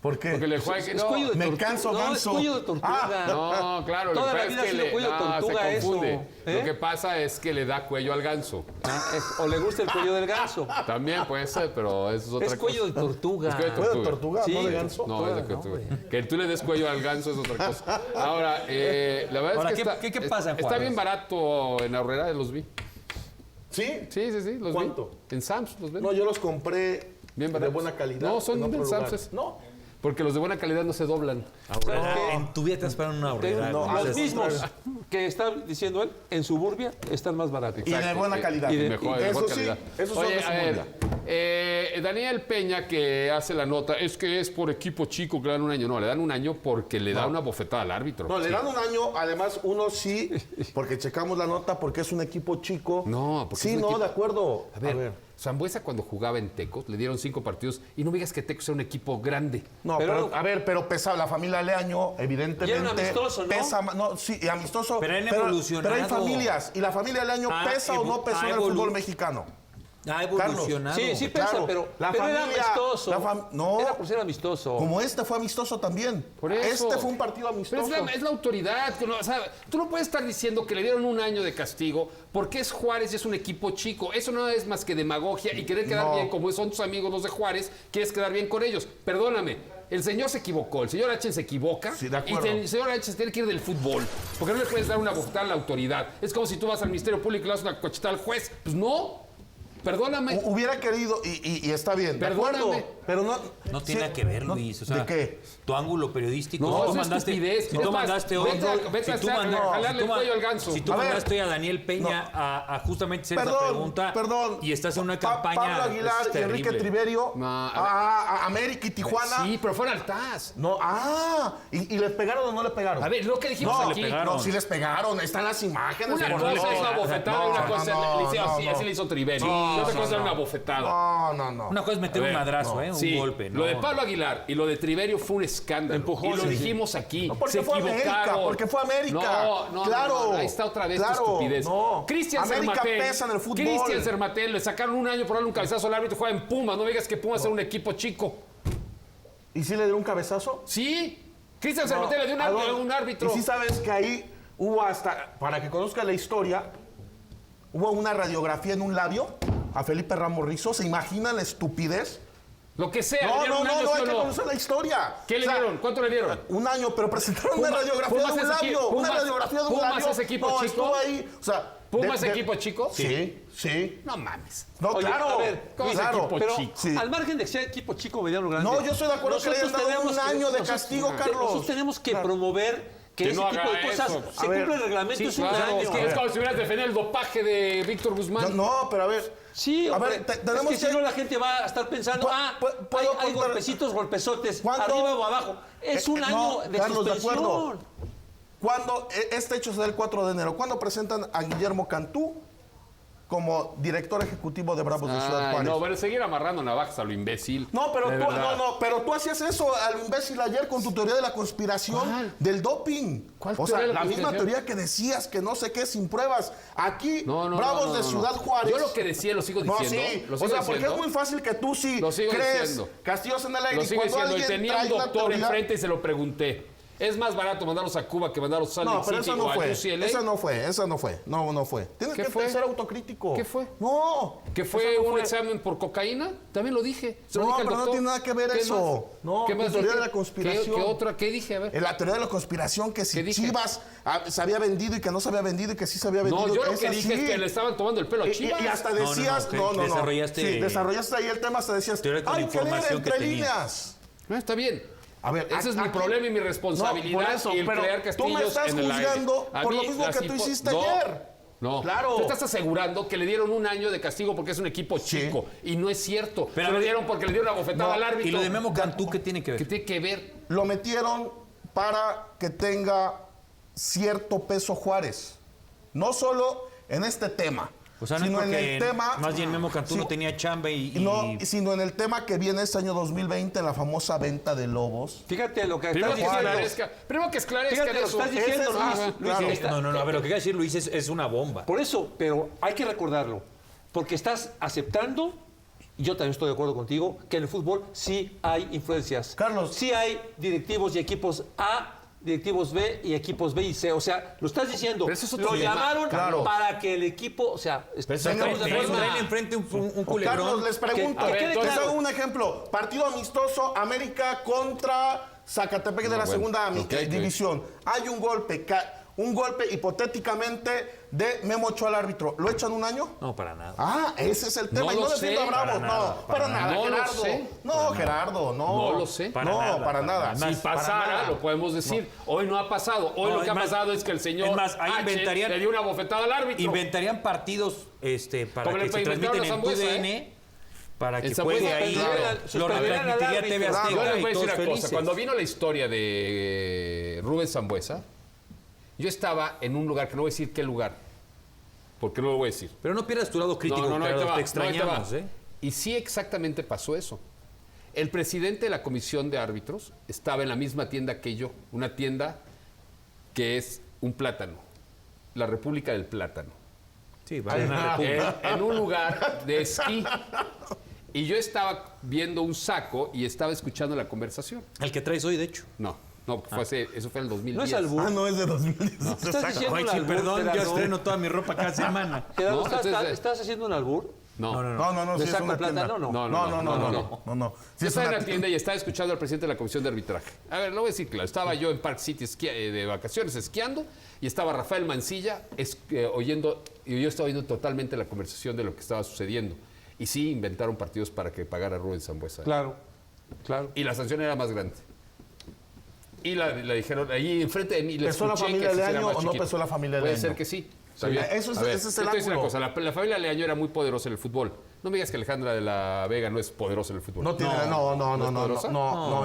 ¿Por qué? Porque le juega que Es no. cuello de Me tortuga. canso, No, es ganso. cuello de tortuga. No, claro, Toda lo que la pasa vida es ha que sido cuello de tortuga se eso, confunde. ¿eh? Lo que pasa es que le da cuello al ganso. O le gusta el cuello del ganso. También puede ser, pero eso es otra Es cuello de cosa. tortuga. Es cuello de ¿Cuello de tortuga? Sí. ¿No de ganso? No, es de tortuga. Que tú le des cuello al ganso es otra cosa. Ahora, la verdad Ahora, es que ¿qué pasa en está Juárez? bien barato en Aurrera, los vi. ¿Sí? Sí, los ¿Cuánto? vi. En Sam's los ven. No, yo los compré Bien de baratos. buena calidad. No, son en otro del lugar. Sam's. No, Porque los de buena calidad no se doblan. En tu vida te esperan una horrera. Los mismos que está diciendo él, en Suburbia están más baratos. Y de buena calidad. Y de mejor calidad. Eso son Oye, de Suburbia. Daniel Peña, que hace la nota, es que es por equipo chico que le dan un año. No, le dan un año porque le da una bofetada al árbitro. No, le dan un año, además uno sí, porque checamos la nota, porque es un equipo chico. No, porque sí, es un no, equipo... de acuerdo. A ver, Sambuesa cuando jugaba en Tecos, le dieron 5 partidos y no me digas que Tecos era un equipo grande. No, pero a ver, pero pesa la familia Leaño, evidentemente. Y era un amistoso, ¿no? Pesa, no, sí, y amistoso. Pero han evolucionado. Pero hay familias, y la familia Leaño pesa o no pesa en el fútbol mexicano. Ha evolucionado. Sí, pesa, Claro, pero la era familia- amistoso. no. Era por ser amistoso. Como este fue amistoso también. Por eso. Este fue un partido Pero amistoso. es la autoridad. Que no, o sea, tú no puedes estar diciendo que le dieron un año de castigo porque es Juárez y es un equipo chico. Eso no es más que demagogia y querer quedar No. bien, como son tus amigos los de Juárez, quieres quedar bien con ellos. Perdóname, el señor se equivocó, el señor H se equivoca Sí, de y acuerdo. el señor H se tiene que ir del fútbol. Porque no le puedes dar una bofetada a la autoridad. Es como si tú vas al Ministerio Público y le das una cochetada al juez. Pues no. Perdóname. Hubiera querido, y está bien, de Perdóname. acuerdo, pero no... No tiene sí, nada que ver, no, Luis. O sea, ¿de qué? Tu ángulo periodístico. No, si tú es mandaste, estupidez. si Es tú más, mandaste vete otro. a jalarle el cuello al ganso. Si tú A ver. mandaste a Daniel Peña a justamente hacer esa pregunta. Perdón. Y estás en una campaña. Pablo Aguilar es y Enrique terrible. Triverio No, a América y Tijuana. Sí, pero fueron al TAS. No, ¿y les pegaron o no les pegaron? A ver, lo que dijimos no, aquí. no, sí les pegaron, están las imágenes. Una por cosa Dios. es una bofetada y una cosa no, así le hizo Triverio. No, Y otra no, cosa es no. una bofetada. No. Una cosa es meter A ver, un madrazo, un Sí, golpe. Lo de no. Pablo Aguilar y lo de Triverio fue un escándalo. Empujó, y lo sí. dijimos aquí. No, porque se fue equivocaron. América, porque fue América. No, Claro, ahí está otra vez claro, tu estupidez. no. Cristian América Cermatel. pesa en el fútbol. Cristian Cermatel, le sacaron un año por darle un cabezazo al árbitro y juega en Pumas. No me digas que Pumas era un equipo chico. ¿Y sí le dio un cabezazo? Sí. Cristian Cermatel le dio un árbitro. Y sí sabes que ahí hubo hasta, para que conozca la historia, hubo una radiografía en un labio a Felipe Ramos Rizo. ¿Se imaginan la estupidez? Lo que sea. le No, dieron un año, hay ¿sí o que no? conocer la historia. ¿Qué le O sea, dieron? ¿Cuánto le dieron? Un año, pero presentaron una Pumas- radiografía Pumas de un es equi- labio. Una Pumas- radiografía de un Pumas labio. es equipo no, chico. estuvo ahí. O sea, ¿Pumas equipo chico? Sí. No mames. No, Oye, claro. a ver, ¿cómo es claro. equipo Pero chico? Sí. al margen de que sea equipo chico, mediano, grande. No, yo estoy de acuerdo que le hayan nosotros dado un tenemos año de nosotros- castigo, Carlos. Nosotros tenemos que promover que ese no tipo haga de cosas eso. se A ver, cumple el reglamento, Sí, es un claro, año. es que es como si hubieras defendido el dopaje de Víctor Guzmán. No, pero a ver. Sí, a hombre, ver, tenemos es que si no la gente va a estar pensando, ¿puedo hay contar- golpecitos, golpesotes, ¿Cuándo? arriba o abajo. Es un año de Carlos, de suspensión. acuerdo. Cuando este hecho se da el 4 de enero, ¿cuándo presentan a Guillermo Cantú como director ejecutivo de Bravos de Ciudad Ay, Juárez? no, bueno, seguir amarrando navajas a lo imbécil. No, pero De tú, verdad. pero tú hacías eso al imbécil ayer con tu teoría de la conspiración ¿Cuál? del doping. ¿Cuál o sea, teoría de la la misma conspiración? teoría que decías que no sé qué sin pruebas. Aquí, No, Bravos no, de no. Ciudad Juárez. Yo lo que decía lo sigo diciendo. No, sí. Lo O sigo sea, porque diciendo. es muy fácil que tú sí Lo sigo crees diciendo. castillos en el aire. Lo Y sigo cuando diciendo. Y alguien tenía un trae una doctor teoría- enfrente y se lo pregunté. ¿Es más barato mandarlos a Cuba que mandarlos a Salt No, Lake pero City eso no o a fue. UCLA? Esa no fue. No fue. Tienes ¿Qué que fue? ser autocrítico. ¿Qué fue? No. ¿Que fue Eso no un examen por cocaína? También lo dije. Se lo No, dije al pero no doctor. tiene nada que ver ¿Qué eso. más? No, ¿Qué tu más teoría dije? de la conspiración. ¿Qué otra? ¿Qué dije? A ver. En la teoría de la conspiración que ¿Qué si dije? Chivas se había vendido y que no se había vendido y que sí se había vendido. No, yo lo que Esa dije sí. es que le estaban tomando el pelo a Chivas. Y hasta No, no, decías, no, no. desarrollaste- Sí, desarrollaste ahí el tema, hasta decías, Teoría con hay que leer información que entre tenía. líneas. Está bien. A ver, ese es mi problema y mi responsabilidad. No, por eso, y el pero crear tú castillos me estás en el aire. juzgando A por lo mí, mismo las que tú hiciste no, ayer. No, Claro. Tú estás asegurando que le dieron un año de castigo porque es un equipo chico. Y no es cierto. Pero Se lo a ver, dieron porque le dieron una bofetada al árbitro. ¿Y lo de Memo Cantú qué tiene que ¿Qué ver? tiene que ver? Lo metieron para que tenga cierto peso Juárez. No solo en este tema, O sea, no es sino en porque el tema... más bien Memo Cantú Sí, no tenía chamba y... No, sino en el tema que viene este año 2020, en la famosa venta de lobos. Fíjate lo que Primero estás que diciendo. esclarezca. Primero que esclarezcan Fíjate lo que eso. estás diciendo, Ese es- Luis. Luis, claro. está- No, a ver, lo que quiere decir Luis es una bomba. Por eso, pero hay que recordarlo, porque estás aceptando, y yo también estoy de acuerdo contigo, que en el fútbol sí hay influencias. Carlos. Sí hay directivos y equipos A, directivos B y equipos B y C. O sea, lo estás diciendo. Pero eso es otro Lo tema. llamaron Claro. para que el equipo, o sea, Pero eso estamos de acuerdo. traen enfrente un culebrón. Carlos, les pregunto, Que quede les claro. hago un ejemplo. Partido amistoso, América contra Zacatepec de la bueno, segunda ok. división. Hay un golpe hipotéticamente de Memo Ochoa al árbitro, ¿lo echan un año? No, para nada. Ah, ese es el tema. No Y no lo defiendo sé, a Bravos, para nada, No lo Gerardo. sé. No, Gerardo, no. No lo sé. Para nada. Si pasara, lo podemos decir. Hoy no ha pasado. Hoy No, lo que ha es más- pasado es que el señor es más, ahí H le dio una bofetada al árbitro. Inventarían partidos para Como que le se transmiten en Zambuesa, TUDN para que En Zambuesa juegue ahí. suspendieron Lo retransmitiría TV Yo Azteca les voy a y decir todos una cosa. felices. Cuando vino la historia de Rubén Zambuesa, yo estaba en un lugar, que no voy a decir qué lugar, porque no lo voy a decir. Pero no pierdas tu lado crítico, Gerardo, ahí te va, te extrañamos, ahí te va. Y sí, exactamente pasó eso. El presidente de la comisión de árbitros estaba en la misma tienda que yo, una tienda que es un plátano, la República del Plátano, Sí, vale una república. en un lugar de esquí. Y yo estaba viendo un saco y estaba escuchando la conversación. El que traes hoy, de hecho. No, eso fue en el 2010. No es albur. Ah, no, es de 2010. ¿Estás haciendo Ay, un sí, albur, perdón, yo Gerardo? estreno toda mi ropa cada semana. Gerardo, No, entonces, ¿estás haciendo un albur? No. No, ¿De sí, es saco una de plátano? tienda. No. Sí, Yo es estaba en una la tienda y estaba escuchando al presidente de la comisión de arbitraje. A ver, lo voy a decir claro. Estaba yo en Park City de vacaciones esquiando y estaba Rafael Mancilla oyendo, y yo estaba oyendo totalmente la conversación de lo que estaba sucediendo. Y sí, inventaron partidos para que pagara Rubén Zambuesa. Claro. Y la sanción era más grande. Y la dijeron ahí enfrente de mí. Le ¿Pesó la escuché familia que ese Leaño era más o no chiquito. pesó la familia Puede Leaño? ser que sí. Está bien. Ese es A ver, el yo te voy a decir una ángulo. cosa. La familia Leaño era muy poderosa en el fútbol. No me digas que Alejandra de la Vega no es poderosa en el fútbol. No, ¿Es poderosa?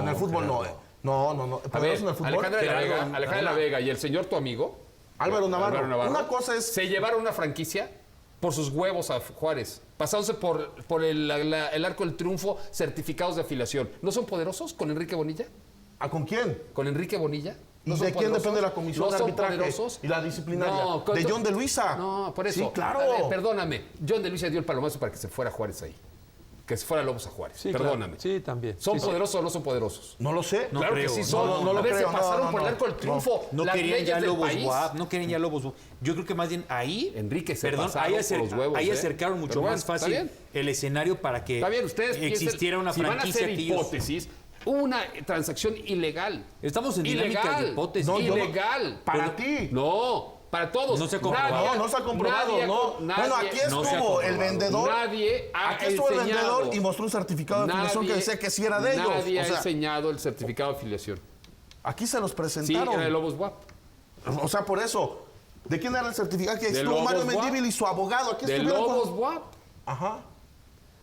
en el fútbol no. No. A ver, en el fútbol. Alejandra de la Gerardo, Vega, Alejandra de la Vega y el señor tu amigo, Álvaro Navarro. Una cosa es se llevaron una franquicia por sus huevos a Juárez, pasándose por el arco del triunfo, certificados de afiliación. ¿No son poderosos con Enrique Bonilla? ¿con quién? ¿Con Enrique Bonilla? ¿Y ¿No son de quién poderosos? depende la comisión ¿No de son arbitraje poderosos? y la disciplinaria? No, de John de Luisa. No, por eso. Sí, claro. A ver, perdóname. John de Luisa dio el palomazo para que se fuera Juárez ahí. Que se fuera Lobos a Juárez. Sí, perdóname. claro. Sí, también. ¿Son Sí, poderosos o no son poderosos? No lo sé. Claro creo, que sí no, son. no lo A ver, creo, se pasaron no, por el no, arco del triunfo. No las querían leyes ya del Lobos país. WAP, no querían ya Lobos WAP. Yo creo que más bien ahí, Enrique, se perdón, pasaron ahí, por los huevos, ahí ¿eh? acercaron mucho Pero bueno, más está fácil bien. el escenario para que Está bien, ustedes existiera piensen, una si van a franquicia hacer que ellos... hipótesis, hubo una transacción ilegal. Estamos en dinámica de hipótesis. No, yo no- Ilegal. Para ti. No, para todos. No se ha comprobado. No se ha comprobado, nadie no. Bueno, aquí no se ha estuvo el comprobado. vendedor. Nadie ha Aquí estuvo el enseñado. vendedor y mostró un certificado de afiliación que decía que sí era de ellos. Nadie O ha sea, enseñado el certificado de afiliación. aquí se los Sí, presentaron. era de Lobos WAP. O sea, por eso. ¿De quién era el certificado? Que De estuvo Lobos Mario WAP. Mendívil y su abogado. Aquí De estuvieron con- Lobos WAP. Ajá.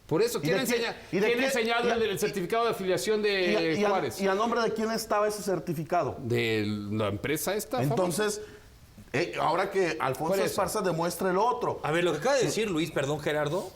Por eso, ¿quién de quién- enseña? y de ¿Quién quién- ha enseñado y- el certificado de afiliación de Juárez? ¿Y a nombre de quién estaba ese certificado? De la empresa esta. Entonces, ahora que Alfonso ¿Cuál es? Esparza demuestre lo otro. A ver, lo que acaba de decir Luis, perdón, Gerardo,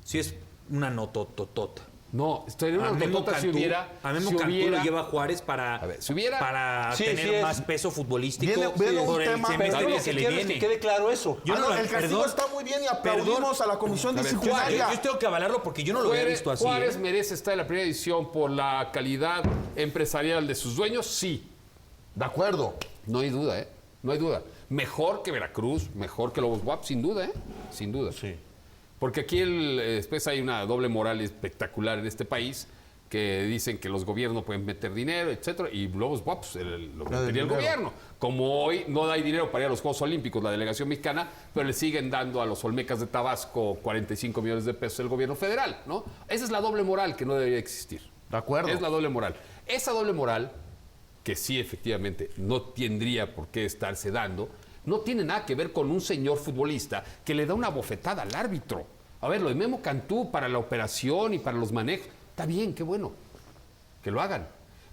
sí es una notototota. No, estoy en una A Memo notota si Cantú, hubiera. a Memo si Cantú hubiera- lo lleva Juárez para, A ver, si hubiera- para Sí, tener sí es. más peso futbolístico Viene un por el tema- semestre Pero que lo se que le quiero es viene. que quede claro eso. Yo no lo- el castigo perdón, está muy bien y aplaudimos a la comisión A ver, disciplinaria. Yo tengo que avalarlo porque yo no lo había Juárez, visto así. Juárez ¿eh? merece estar en la primera edición por la calidad empresarial de sus dueños, sí. De acuerdo. No hay duda, ¿eh? No hay duda. Mejor que Veracruz, mejor que Lobos WAP, sin duda, ¿eh? Sin duda. Sí. Porque aquí después hay una doble moral espectacular en este país, que dicen que los gobiernos pueden meter dinero, etcétera, y Lobos WAP pues, lo metería el dinero. gobierno. Como hoy no hay dinero para ir a los Juegos Olímpicos, la delegación mexicana, pero le siguen dando a los Olmecas de Tabasco 45 millones de pesos el gobierno federal, ¿no? Esa es la doble moral que no debería existir. De acuerdo. Es la doble moral. Esa doble moral, que sí efectivamente no tendría por qué estarse dando, no tiene nada que ver con un señor futbolista que le da una bofetada al árbitro. A ver, lo de Memo Cantú para la operación y para los manejos, está bien, qué bueno, que lo hagan.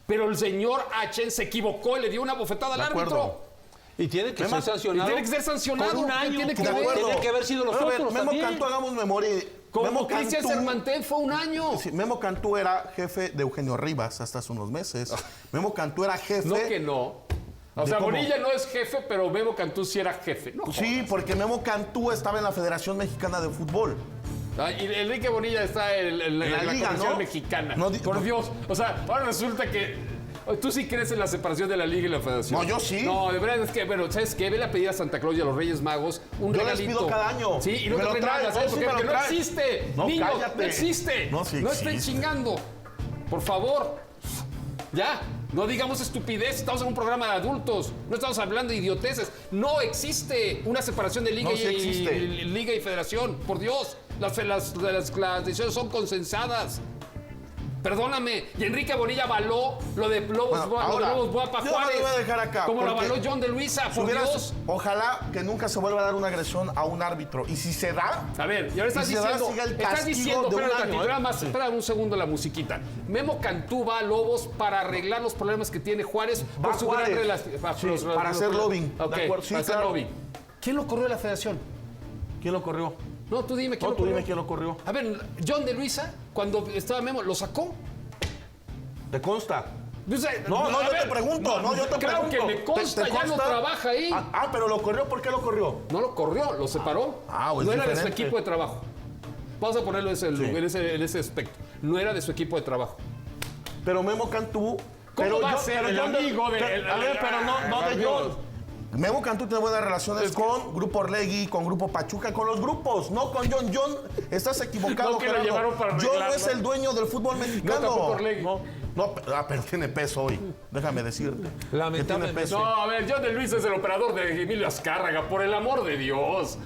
Pero el señor H se equivocó y le dio una bofetada al De acuerdo. árbitro. Y tiene que ser Además, sancionado. y tiene que ser sancionado. Con un ¿Qué año. tiene que De ver? acuerdo. Tiene que haber sido los Pero a ver, otros Memo también. Cantú, hagamos memoria. Como Memo Cristian Cantú- Sermantel fue un año. Sí, Memo Cantú era jefe de Eugenio Rivas hasta hace unos meses. Memo Cantú era jefe. No que no. O sea, cómo? Bonilla no es jefe, pero Memo Cantú sí era jefe. No Sí, jodas. porque Memo Cantú estaba en la Federación Mexicana de Fútbol. Ah, y Enrique Bonilla está en la liga, Comisión ¿no? Mexicana. No, Por Dios. O sea, ahora resulta que tú sí crees en la separación de la Liga y la Federación. No, yo sí. No, de verdad es que, bueno, ¿sabes qué? Vele a pedir a Santa Claus y a los Reyes Magos un Yo les regalito. pido cada año. Sí, y no Me te lo traen traen, nada, ¿sabes no, por sí qué? me lo Porque no traen. existe. No, Niños, cállate. no existe. No, sí No estén existe. chingando. Por favor. Ya. No digamos estupidez, estamos en un programa de adultos, no estamos hablando de idioteces. No existe una separación de liga, No, sí existe. liga y federación, por Dios. Las decisiones son consensadas. Perdóname, y Enrique Bonilla avaló lo de Lobos Buapa yo no Juárez. lo voy a dejar acá. Como lo porque avaló John de Luisa, por Dios. Ojalá que nunca se vuelva a dar una agresión a un árbitro. Y si se da, A ver, y ahora estás Y se da, diciendo, siga el castigo de un espérate, año, nada más, espera un segundo la musiquita. Memo Cantú va a Lobos para arreglar los problemas que tiene Juárez Va por su Juárez. gran relación. Sí, para hacer lobbying, Ok, de acuerdo, sí, para hacer claro. lobbying. ¿Quién lo corrió de la federación? ¿quién lo corrió? No, tú dime quién No, lo tú corrió. dime quién lo corrió. A ver, John de Luisa, cuando estaba Memo, ¿lo sacó? ¿Te consta? O sea, No, a yo ver, te pregunto, no, yo te claro pregunto. que me consta, ¿Te ya no consta? trabaja ahí. Pero lo corrió, ¿por qué lo corrió? No lo corrió, lo separó. Pues no era de su diferente. equipo de trabajo. Vamos a ponerlo en ese aspecto. No era de su equipo de trabajo. Pero Memo Cantú... ¿Cómo va a ser el amigo de... A ver, pero no de John. Memo Cantú tiene buenas relaciones con Grupo Orlegui, con Grupo Pachuca, con los grupos, no con John. John, estás equivocado, No, que lo Gerardo. llevaron para John no arreglarlo. es el dueño del fútbol mexicano. tampoco Orlegui. Pero tiene peso hoy. Déjame decirte. Lamentablemente. Que tiene peso. No, a ver, John de Luis es el operador de Emilio Azcárraga, por el amor de Dios.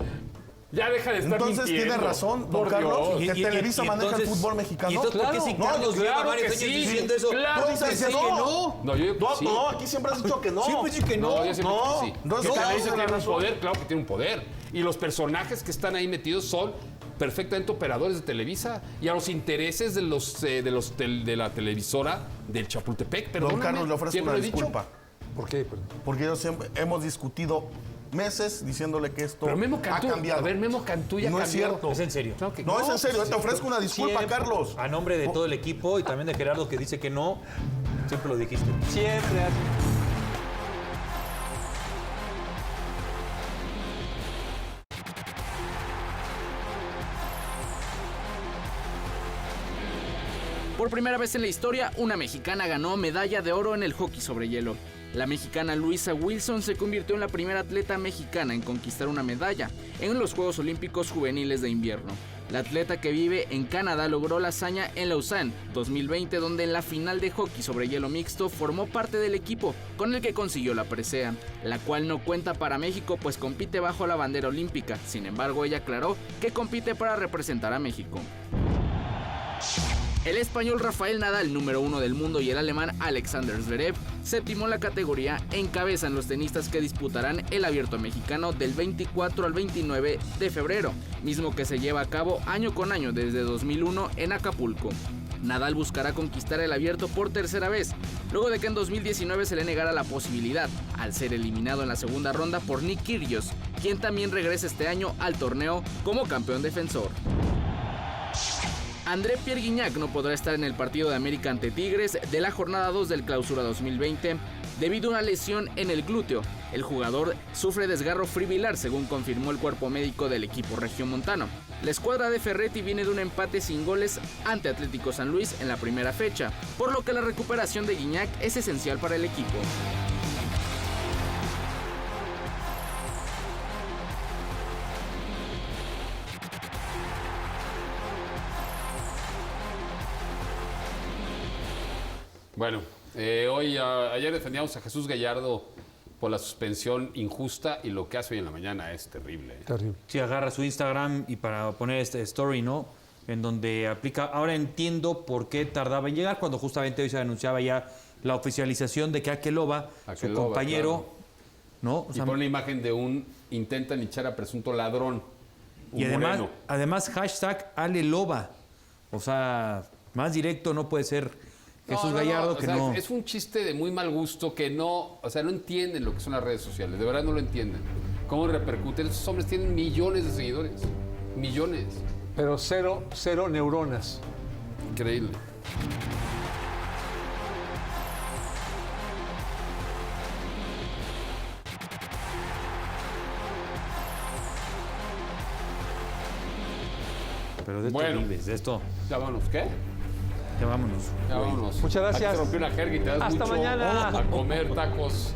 Ya deja de estar Entonces mintiendo. tiene razón, don Por Carlos, Dios. que Televisa maneja el fútbol ¿Y mexicano. entonces por qué si No, Carlos lleva claro varios que años sí. diciendo eso? Claro Tú dices que que sí. no. No, yo digo que sí. No, aquí siempre has dicho que no. Siempre dice que no. No, yo siempre digo que sí. No, Que no, Televisa no, tiene un razón. poder, claro que tiene un poder. Y los personajes que están ahí metidos son perfectamente operadores de Televisa y a los intereses de la televisora del Chapultepec. Don Perdóname, Carlos, le ofrezco siempre una lo he dicho. disculpa. ¿Por qué? Perdón. Porque hemos discutido meses diciéndole que esto Pero Memo ha Cantú, cambiado. a ver, Memo Cantú ya No es cambió. cierto. Es en serio. Claro que No, es en serio, te ofrezco una disculpa, Siempre, Carlos. A nombre de todo el equipo y también de Gerardo que dice que no, siempre lo dijiste. Siempre hace. Por primera vez en la historia, una mexicana ganó medalla de oro en el hockey sobre hielo. La mexicana Luisa Wilson se convirtió en la primera atleta mexicana en conquistar una medalla en los Juegos Olímpicos Juveniles de Invierno. La atleta que vive en Canadá logró la hazaña en Lausanne 2020, donde en la final de hockey sobre hielo mixto formó parte del equipo con el que consiguió la presea, la cual no cuenta para México pues compite bajo la bandera olímpica. Sin embargo, ella aclaró que compite para representar a México. El español Rafael Nadal, número 1 del mundo, y el alemán Alexander Zverev, séptimo en la categoría, encabezan los tenistas que disputarán el Abierto Mexicano del 24 al 29 de febrero, mismo que se lleva a cabo año con año desde 2001 en Acapulco. Nadal buscará conquistar el Abierto por tercera vez, luego de que en 2019 se le negara la posibilidad, al ser eliminado en la segunda ronda por Nick Kyrgios, quien también regresa este año al torneo como campeón defensor. André Pierre Gignac no podrá estar en el partido de América ante Tigres de la jornada 2 del Clausura 2020 debido a una lesión en el glúteo. El jugador sufre desgarro fibrilar, según confirmó el cuerpo médico del equipo regiomontano. La escuadra de Ferretti viene de un empate sin goles ante Atlético San Luis en la primera fecha, por lo que la recuperación de Gignac es esencial para el equipo. Bueno, ayer defendíamos a Jesús Gallardo por la suspensión injusta y lo que hace hoy en la mañana es terrible. Terrible. Sí, agarra su Instagram y para poner este story, ¿no? En donde aplica. Ahora entiendo por qué tardaba en llegar cuando justamente hoy se anunciaba ya la oficialización de que Akeloba, su Akeloba, compañero, claro. ¿no? O Y sea, pone la imagen de intentan echar a presunto ladrón. y además hashtag Aleloba. O sea, más directo no puede ser Jesús Gallardo que no. Es un chiste de muy mal gusto que no entienden lo que son las redes sociales. De verdad no lo entienden. ¿Cómo repercuten? Esos hombres tienen millones de seguidores. Millones. Pero cero neuronas. Increíble. Pero de esto Bueno. vives, de esto. Ya vámonos. ¿Qué? Ya vámonos. Ya vámonos. Muchas gracias. Aquí se rompió una jerga y te das Hasta mucho mañana. a comer tacos.